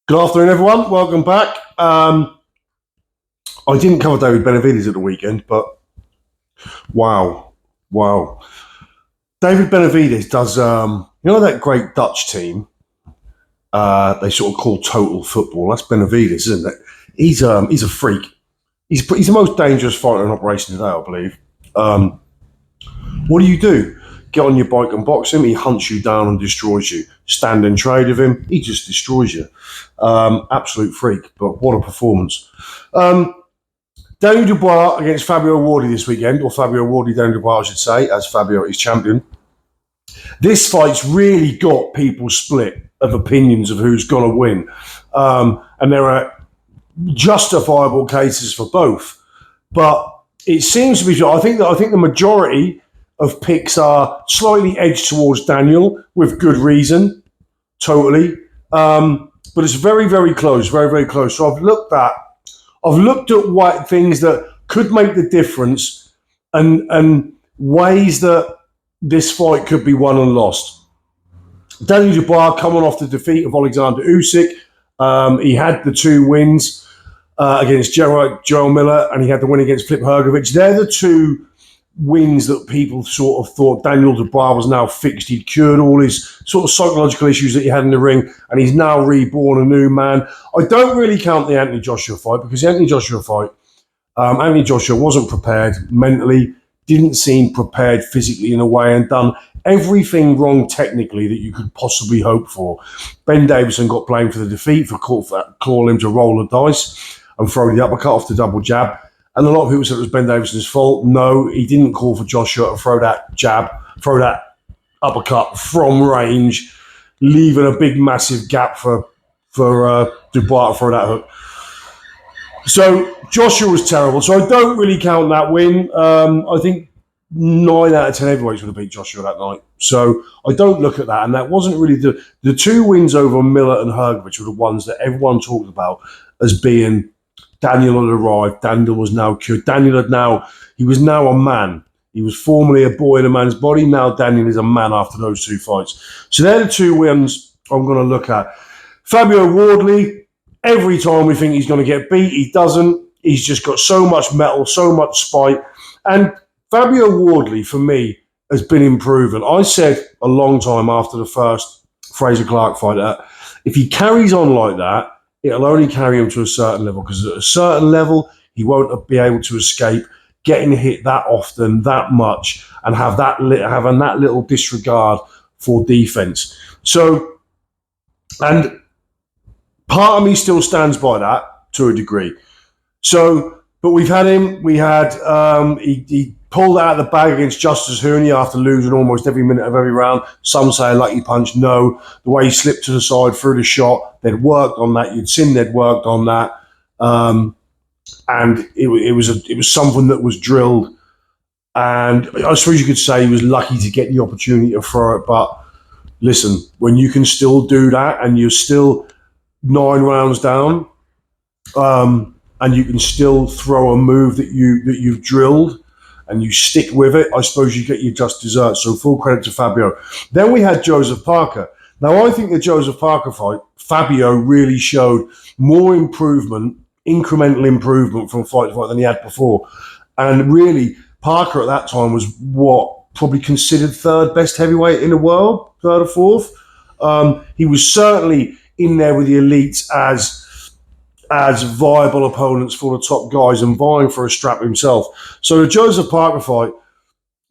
Good afternoon, everyone. Welcome back. I didn't cover David Benavides at the weekend, but wow. David Benavides does, that great Dutch team they sort of call total football. That's Benavides, isn't it? He's a freak. He's the most dangerous fighter in operation today, I believe. What do? Get on your bike and box him. He hunts you down and destroys you. Stand and trade with him. He just destroys you. Absolute freak. But what a performance. Daniel Dubois against Fabio Wardley this weekend, or Fabio Wardley, Daniel Dubois, I should say, as Fabio is champion. This fight's really got people split of opinions of who's going to win. And there are justifiable cases for both. But it seems to be, I think the majority of picks are slightly edged towards Daniel with good reason, totally. But it's very, very close, very, very close. So I've looked at what things that could make the difference and ways that this fight could be won and lost. Daniel Dubois coming off the defeat of Alexander Usyk. He had the 2 wins against Joel Miller, and he had the win against Filip Hrgović. They're the 2 wins that people sort of thought Daniel Dubois was now fixed. He'd cured all his sort of psychological issues that he had in the ring, and he's now reborn a new man. I don't really count the Anthony Joshua fight, because the Anthony Joshua fight, Anthony Joshua wasn't prepared mentally, didn't seem prepared physically in a way, and done everything wrong technically that you could possibly hope for. Ben Davison got blamed for the defeat for calling him to roll the dice and throw the uppercut off the double jab. And a lot of people said it was Ben Davison's fault. No, he didn't call for Joshua to throw that uppercut from range, leaving a big, massive gap for Dubois to throw that hook. So Joshua was terrible. So I don't really count that win. I think 9 out of 10 heavyweights would have beat Joshua that night. So I don't look at that. And that wasn't really the 2 wins over Miller and Hrgović were the ones that everyone talked about as being Daniel had arrived. Daniel was now cured. He was now a man. He was formerly a boy in a man's body. Now Daniel is a man after those 2 fights. So they're the 2 wins I'm going to look at. Fabio Wardley, every time we think he's going to get beat, he doesn't. He's just got so much metal, so much spite. And Fabio Wardley, for me, has been improving. I said a long time after the first Fraser Clark fight that if he carries on like that, it'll only carry him to a certain level, because at a certain level, he won't be able to escape getting hit that often, that much, and having that little disregard for defense. So, and part of me still stands by that to a degree. So, but we've had him. He pulled out of the bag against Justice Hooney after losing almost every minute of every round. Some say a lucky punch. No, the way he slipped to the side through the shot, they'd worked on that. You'd seen they'd worked on that, and it was something that was drilled. And I suppose you could say he was lucky to get the opportunity to throw it. But listen, when you can still do that, and you're still 9 rounds down, and you can still throw a move that you've drilled, and you stick with it, I suppose you get your just desserts. So full credit to Fabio. Then we had Joseph Parker. Now, I think the Joseph Parker fight, Fabio really showed more improvement, incremental improvement from fight to fight than he had before. And really, Parker at that time was probably considered 3rd best heavyweight in the world, 3rd or 4th. He was certainly in there with the elites as viable opponents for the top guys and vying for a strap himself. So the Joseph Parker fight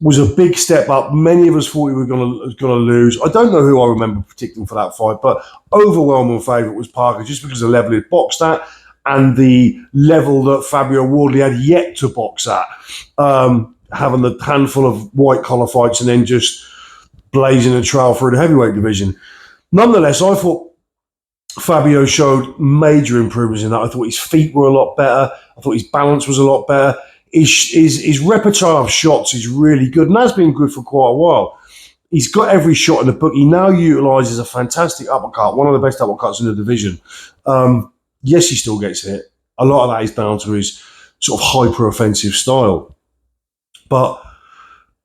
was a big step up. Many of us thought he was going to lose. I don't know who I remember predicting for that fight, but overwhelming favourite was Parker, just because of the level he'd boxed at and the level that Fabio Wardley had yet to box at, having the handful of white-collar fights and then just blazing a trail through the heavyweight division. Nonetheless, I thought Fabio showed major improvements in that. I thought his feet were a lot better. I thought his balance was a lot better. His repertoire of shots is really good, and that's been good for quite a while. He's got every shot in the book. He now utilises a fantastic uppercut, one of the best uppercuts in the division. Yes, he still gets hit. A lot of that is down to his sort of hyper-offensive style. But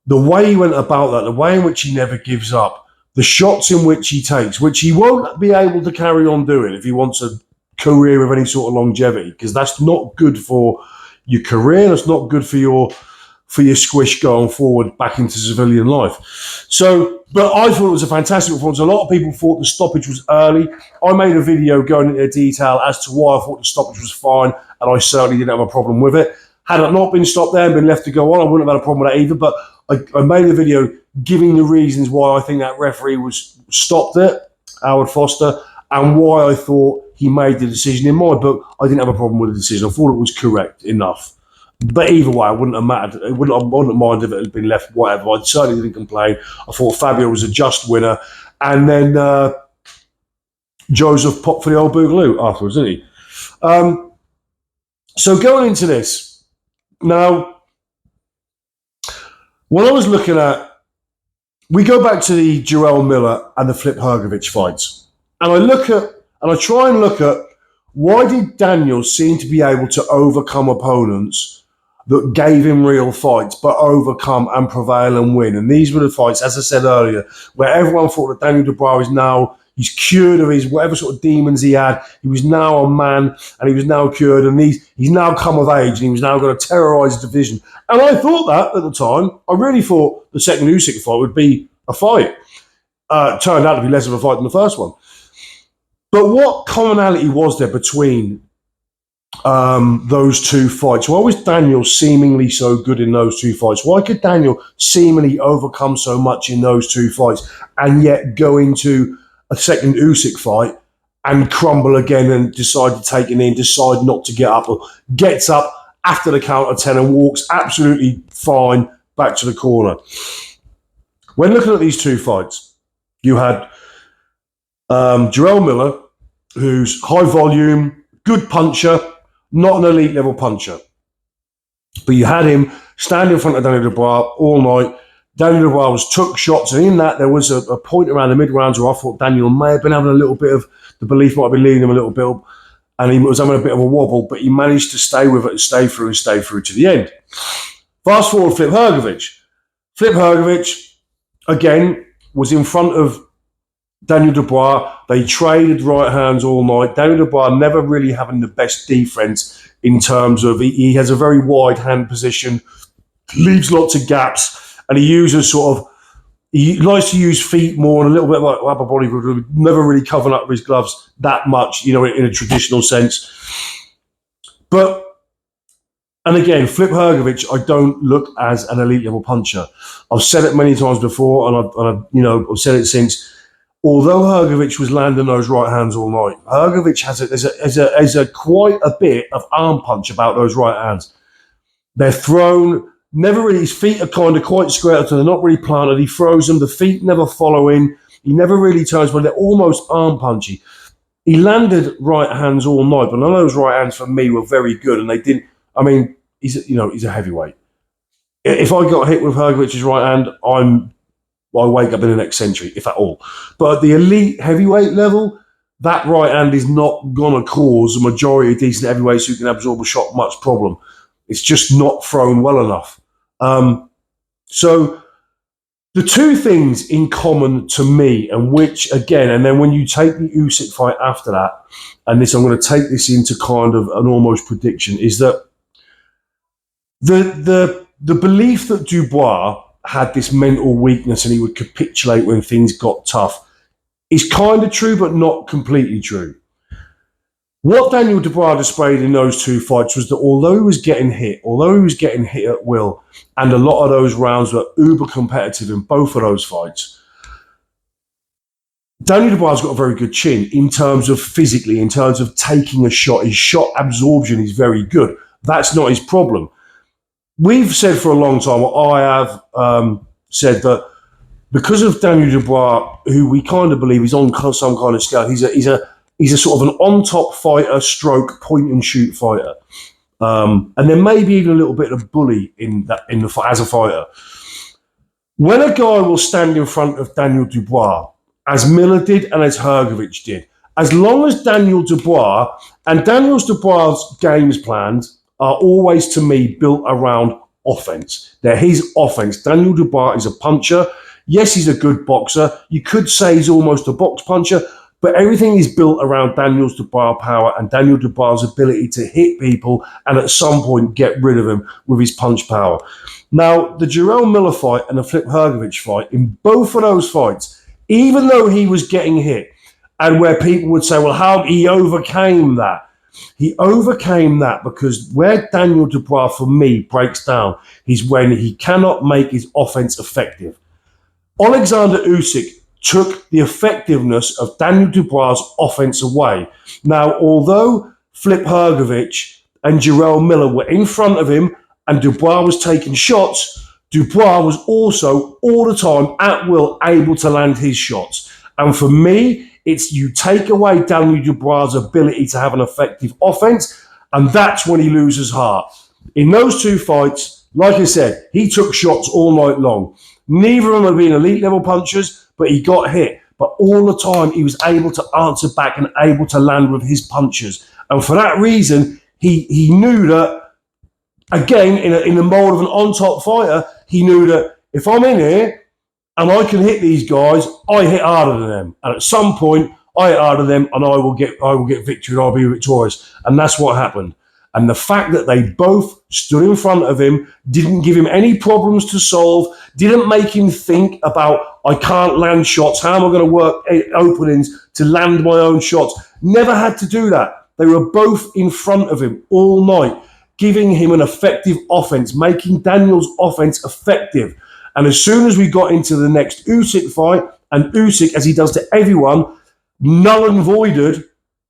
the way he went about that, the way in which he never gives up, the shots in which he takes, which he won't be able to carry on doing if he wants a career of any sort of longevity, because that's not good for your career. That's not good for your squish going forward back into civilian life. So, but I thought it was a fantastic performance. A lot of people thought the stoppage was early. I made a video going into detail as to why I thought the stoppage was fine, and I certainly didn't have a problem with it. Had it not been stopped there and been left to go on, I wouldn't have had a problem with that either. But I made a video giving the reasons why I think that referee was stopped it, Howard Foster, and why I thought he made the decision. In my book, I didn't have a problem with the decision. I thought it was correct enough. But either way, I wouldn't have mattered. I wouldn't mind if it had been left whatever. I certainly didn't complain. I thought Fabio was a just winner. And then Joseph popped for the old boogaloo afterwards, didn't he? So going into this, now, what I was looking at, we go back to the Jarrell Miller and the Flip Hrgovic fights. And I try and look at, why did Daniel seem to be able to overcome opponents that gave him real fights, but overcome and prevail and win? And these were the fights, as I said earlier, where everyone thought that Daniel Dubois is now, he's cured of his whatever sort of demons he had. He was now a man, and he was now cured, and he's now come of age, and he was now going to terrorise the division. And I thought that at the time. I really thought the second Usyk fight would be a fight. Turned out to be less of a fight than the first one. But what commonality was there between those two fights? Why was Daniel seemingly so good in those two fights? Why could Daniel seemingly overcome so much in those two fights and yet go into a second Usyk fight and crumble again and decide to take it in, decide not to get up, or gets up after the count of 10 and walks absolutely fine back to the corner? When looking at these two fights, you had Jarrell Miller, who's high volume, good puncher, not an elite level puncher. But you had him stand in front of Daniel Dubois all night. Daniel Dubois took shots, and in that there was a point around the mid-rounds where I thought Daniel may have been having a little bit of, the belief might have been leading him a little bit, and he was having a bit of a wobble, but he managed to stay with it and stay through to the end. Fast forward, Flip Hrgovic. Flip Hrgovic, again, was in front of Daniel Dubois. They traded right hands all night. Daniel Dubois never really having the best defense in terms of, he has a very wide hand position, leaves lots of gaps, and he uses he likes to use feet more and a little bit like upper body, never really covering up his gloves that much, in a traditional sense. And again, Flip Hrgovic, I don't look as an elite level puncher. I've said it many times before, and I've said it since. Although Hrgovic was landing those right hands all night, Hrgovic has a quite a bit of arm punch about those right hands. They're thrown, never really, his feet are kind of quite square, so they're not really planted. He throws them, the feet never follow in. He never really turns, but they're almost arm punchy. He landed right hands all night, but none of those right hands for me were very good, and they didn't. I mean, he's a heavyweight. If I got hit with Hrgovic's right hand, I wake up in the next century, if at all. But at the elite heavyweight level, that right hand is not going to cause a majority of decent heavyweights who can absorb a shot much problem. It's just not thrown well enough. So the two things in common to me, and which, again, and then when you take the Usyk fight after that, and this, I'm going to take this into kind of an almost prediction, is that the belief that Dubois had this mental weakness and he would capitulate when things got tough is kind of true, but not completely true. What Daniel Dubois displayed in those two fights was that although he was getting hit at will, and a lot of those rounds were uber competitive in both of those fights, Daniel Dubois got a very good chin in terms of physically, in terms of taking a shot. His shot absorption is very good. That's not his problem. We've said for a long time, I have said that because of Daniel Dubois, who we kind of believe is on some kind of scale, he's a sort of an on-top fighter, stroke point and shoot fighter, and there may be even a little bit of bully in the as a fighter. When a guy will stand in front of Daniel Dubois, as Miller did and as Hrgovic did, as long as Daniel Dubois and Dubois' games plans are always, to me, built around offense. They're his offense. Daniel Dubois is a puncher. Yes, he's a good boxer. You could say he's almost a box puncher, but everything is built around Daniel Dubois' power and Daniel Dubois' ability to hit people and at some point get rid of him with his punch power. Now, the Jarrell Miller fight and the Flip Hrgovic fight, in both of those fights, even though he was getting hit, and where people would say, well, how he overcame that? He overcame that because where Daniel Dubois, for me, breaks down is when he cannot make his offense effective. Alexander Usyk took the effectiveness of Daniel Dubois' offense away. Now, although Flip Hrgovic and Jarrell Miller were in front of him and Dubois was taking shots, Dubois was also all the time at will able to land his shots. And for me, it's you take away Daniel Dubois' ability to have an effective offense, and that's when he loses heart. In those two fights, like I said, he took shots all night long. Neither of them have been elite level punchers, but he got hit. But all the time, he was able to answer back and able to land with his punches. And for that reason, he knew that, again, in the mold of an on-top fighter, he knew that if I'm in here, and I can hit these guys, I hit harder than them. And at some point, I hit harder than them and I will get victory and I'll be victorious. And that's what happened. And the fact that they both stood in front of him, didn't give him any problems to solve, didn't make him think about, I can't land shots, how am I going to work openings to land my own shots? Never had to do that. They were both in front of him all night, giving him an effective offense, making Daniel's offense effective. And as soon as we got into the next Usyk fight, and Usyk, as he does to everyone, null and voided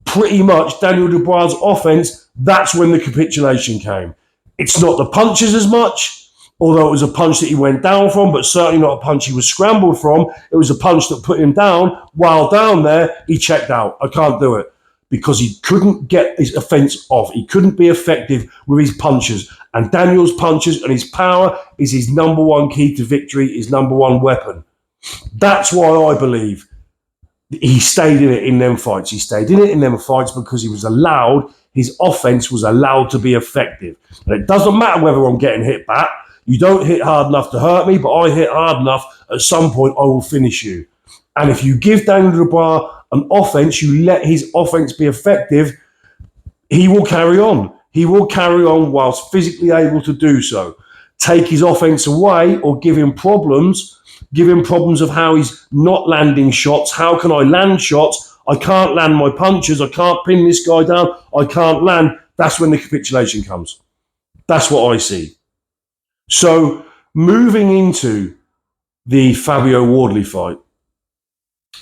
pretty much Daniel Dubois' offense, that's when the capitulation came. It's not the punches as much, although it was a punch that he went down from, but certainly not a punch he was scrambled from. It was a punch that put him down. While down there, he checked out. I can't do it. Because he couldn't get his offense off. He couldn't be effective with his punches. And Daniel's punches and his power is his number one key to victory, his number one weapon. That's why I believe he stayed in it in them fights. He stayed in it in them fights because he was allowed, his offense was allowed to be effective. And it doesn't matter whether I'm getting hit back. You don't hit hard enough to hurt me, but I hit hard enough, at some point I will finish you. And if you give Daniel Dubois an offense, you let his offense be effective, he will carry on. He will carry on whilst physically able to do so. Take his offense away or give him problems of how he's not landing shots. How can I land shots? I can't land my punches. I can't pin this guy down. I can't land. That's when the capitulation comes. That's what I see. So moving into the Fabio Wardley fight,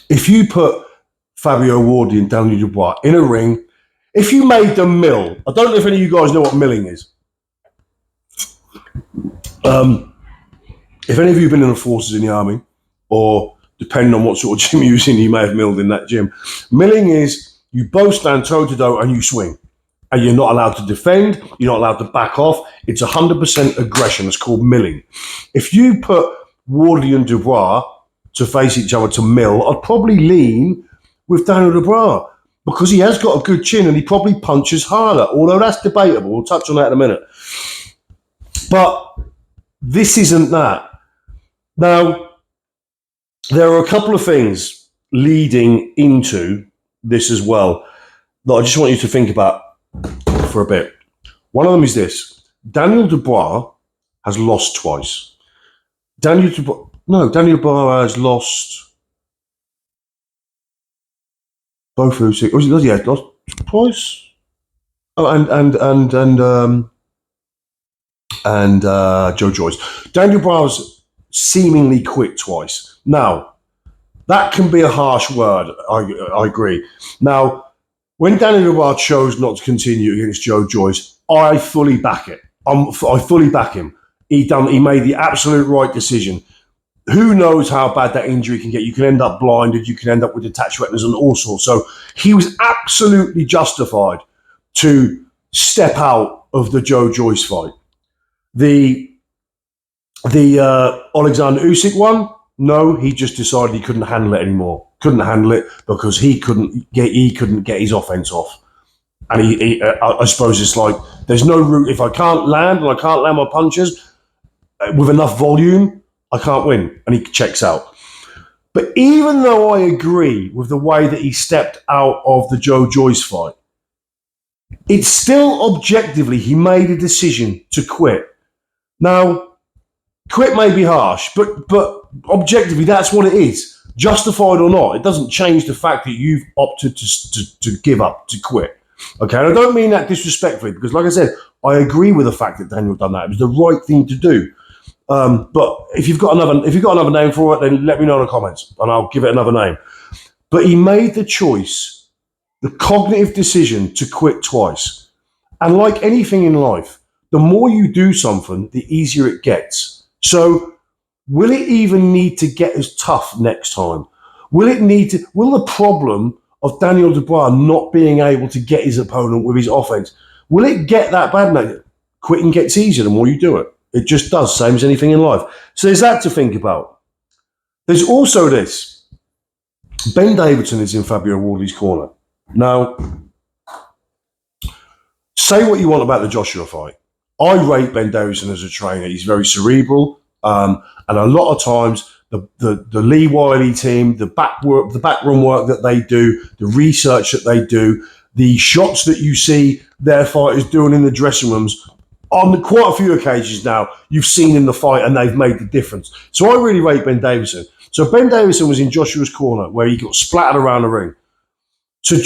if you put Fabio Wardley and Daniel Dubois in a ring, if you made them mill, I don't know if any of you guys know what milling is. If any of you have been in the forces in the army, or depending on what sort of gym you're using, you may have milled in that gym. Milling is you both stand toe to toe and you swing. And you're not allowed to defend, you're not allowed to back off. It's 100% aggression. It's called milling. If you put Wardley and Dubois to face each other to mill, I'd probably lean with Daniel Dubois because he has got a good chin and he probably punches harder, although that's debatable. We'll touch on that in a minute. But this isn't that. Now, there are a couple of things leading into this as well that I just want you to think about for a bit. One of them is this. Daniel Dubois has lost twice. Daniel Dubois has lost both Usyk. Yeah, lost twice. Oh, and Joe Joyce. Daniel Dubois seemingly quit twice. Now, that can be a harsh word. I agree. Now, when Daniel Dubois chose not to continue against Joe Joyce, I fully back it. I fully back him. He made the absolute right decision. Who knows how bad that injury can get? You can end up blinded. You can end up with detached retinas and all sorts. So he was absolutely justified to step out of the Joe Joyce fight. The Alexander Usyk one, no, he just decided he couldn't handle it anymore. Couldn't handle it because he couldn't get his offense off. And I suppose it's like there's no route. If I can't land and I can't land my punches with enough volume, I can't win. And he checks out. But even though I agree with the way that he stepped out of the Joe Joyce fight, it's still objectively he made a decision to quit. Now, quit may be harsh, but objectively that's what it is. Justified or not, it doesn't change the fact that you've opted to give up, to quit. Okay, and I don't mean that disrespectfully, because like I said, I agree with the fact that Daniel done that. It was the right thing to do. But if you've got another name for it, then let me know in the comments, and I'll give it another name. But he made the choice, the cognitive decision to quit twice. And like anything in life, the more you do something, the easier it gets. So will it even need to get as tough next time? Will the problem of Daniel Dubois not being able to get his opponent with his offense, will it get that bad now? Quitting gets easier the more you do it. It just does, same as anything in life. So there's that to think about. There's also this. Ben Davison is in Fabio Wardley's corner. Now, say what you want about the Joshua fight. I rate Ben Davison as a trainer. He's very cerebral, and a lot of times the Lee Wiley team, the backroom work that they do, the research that they do, the shots that you see their fighters doing in the dressing rooms, on quite a few occasions now, you've seen in the fight and they've made the difference. So I really rate Ben Davison. So Ben Davison was in Joshua's corner where he got splattered around the ring. So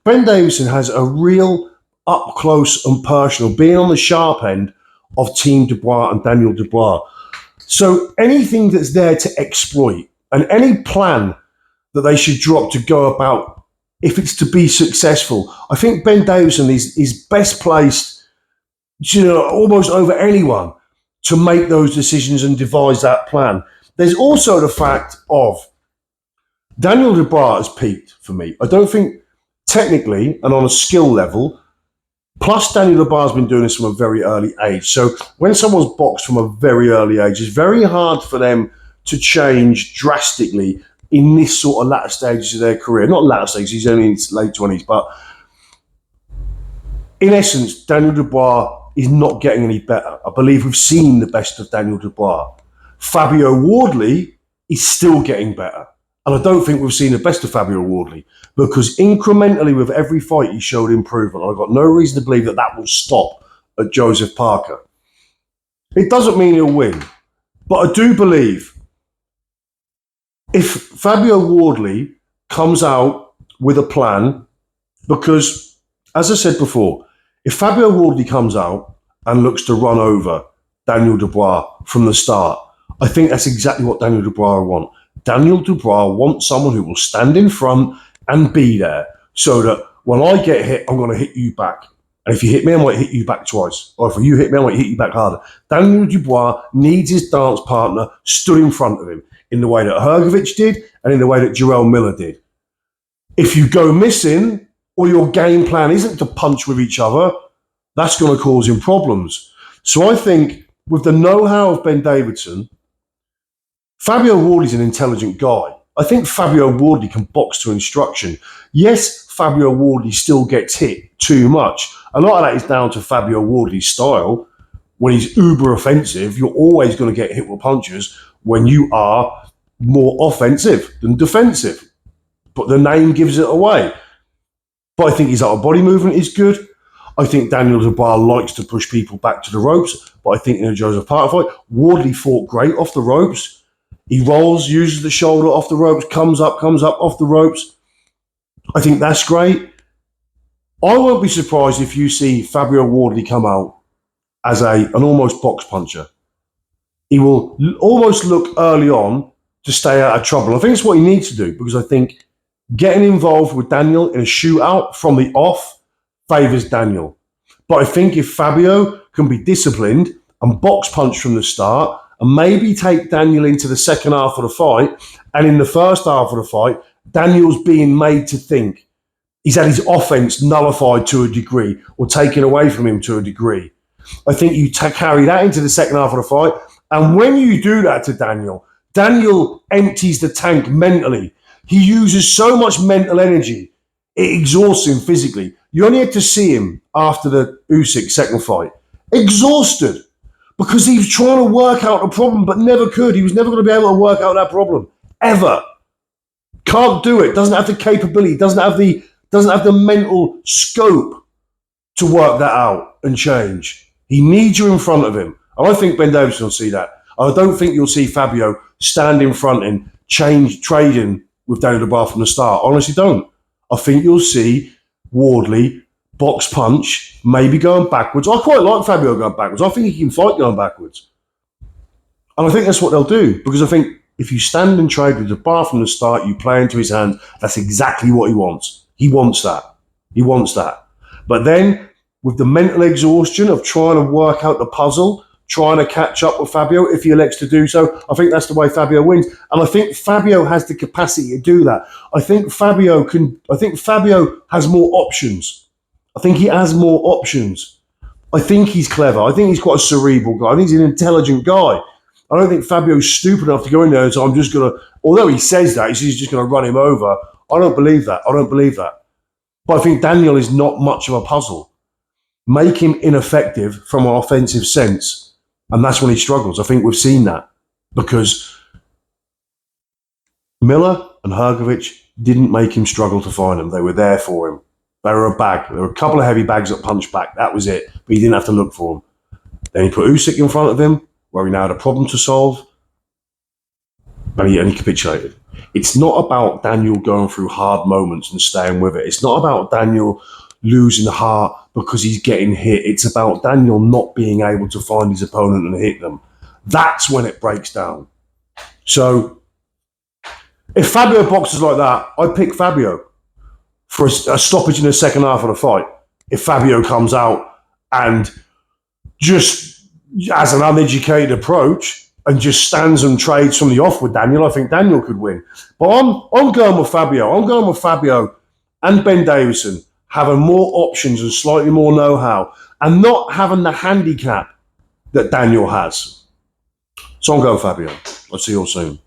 Ben Davison has a real up close and personal, being on the sharp end of Team Dubois and Daniel Dubois. So anything that's there to exploit and any plan that they should drop to go about, if it's to be successful, I think Ben Davison is best placed, almost over anyone, to make those decisions and devise that plan. There's also the fact of Daniel Dubois has peaked for me. I don't think technically and on a skill level, plus Daniel Dubois has been doing this from a very early age. So when someone's boxed from a very early age, it's very hard for them to change drastically in this sort of latter stages of their career. Not latter stages, he's only in his late 20s, but in essence, Daniel Dubois is not getting any better. I believe we've seen the best of Daniel Dubois. Fabio Wardley is still getting better. And I don't think we've seen the best of Fabio Wardley, because incrementally with every fight he showed improvement. I've got no reason to believe that will stop at Joseph Parker. It doesn't mean he'll win, but I do believe if Fabio Wardley comes out with a plan, because as I said before, if Fabio Wardley comes out and looks to run over Daniel Dubois from the start, I think that's exactly what Daniel Dubois wants. Daniel Dubois wants someone who will stand in front and be there, so that when I get hit, I'm going to hit you back. And if you hit me, I might hit you back twice. Or if you hit me, I might hit you back harder. Daniel Dubois needs his dance partner stood in front of him in the way that Hrgovic did and in the way that Jarrell Miller did. If you go missing, or your game plan isn't to punch with each other, that's going to cause him problems. So I think with the know-how of Ben Davison, Fabio Wardley's an intelligent guy. I think Fabio Wardley can box to instruction. Yes, Fabio Wardley still gets hit too much. A lot of that is down to Fabio Wardley's style. When he's uber offensive, you're always going to get hit with punches when you are more offensive than defensive. But the name gives it away. But I think his upper body movement is good. I think Daniel Dubois likes to push people back to the ropes. But I think in a Joseph Parker fight, Wardley fought great off the ropes. He rolls, uses the shoulder off the ropes, comes up off the ropes. I think that's great. I won't be surprised if you see Fabio Wardley come out as an almost box puncher. He will almost look early on to stay out of trouble. I think it's what he needs to do, because I think getting involved with Daniel in a shootout from the off favours Daniel. But I think if Fabio can be disciplined and box punch from the start, and maybe take Daniel into the second half of the fight, and in the first half of the fight, Daniel's being made to think he's had his offense nullified to a degree or taken away from him to a degree. I think you carry that into the second half of the fight, and when you do that to Daniel, Daniel empties the tank mentally. He uses so much mental energy, it exhausts him physically. You only had to see him after the Usyk second fight. Exhausted. because he was trying to work out a problem but never could. He was never going to be able to work out that problem, ever. Can't do it. Doesn't have the capability. Doesn't have the mental scope to work that out and change. He needs you in front of him. And I think Ben Davies will see that. I don't think you'll see Fabio stand in front and trading with Daniel Dubois from the start. I honestly don't. I think you'll see Wardley box punch, maybe going backwards. I quite like Fabio going backwards. I think he can fight going backwards. And I think that's what they'll do, because I think if you stand and trade with Dubois from the start, you play into his hand, that's exactly what he wants. He wants that. He wants that. But then, with the mental exhaustion of trying to work out the puzzle, trying to catch up with Fabio, if he elects to do so, I think that's the way Fabio wins. And I think Fabio has the capacity to do that. I think Fabio has more options. I think he has more options. I think he's clever. I think he's quite a cerebral guy. I think he's an intelligent guy. I don't think Fabio's stupid enough to go in there and say, I'm just going to, although he says that, he's just going to run him over. I don't believe that. I don't believe that. But I think Daniel is not much of a puzzle. Make him ineffective from an offensive sense, and that's when he struggles. I think we've seen that because Miller and Hrgovic didn't make him struggle to find them. They were there for him. They were a bag. There were a couple of heavy bags that punched back. That was it. But he didn't have to look for them. Then he put Usyk in front of him, where he now had a problem to solve, and he capitulated. It's not about Daniel going through hard moments and staying with it. It's not about Daniel losing heart because he's getting hit. It's about Daniel not being able to find his opponent and hit them. That's when it breaks down. So, if Fabio boxes like that, I pick Fabio for a stoppage in the second half of the fight. If Fabio comes out and just has an uneducated approach and just stands and trades from the off with Daniel, I think Daniel could win. But I'm going with Fabio. I'm going with Fabio and Ben Davison having more options and slightly more know-how and not having the handicap that Daniel has. So I'm going Fabio. I'll see you all soon.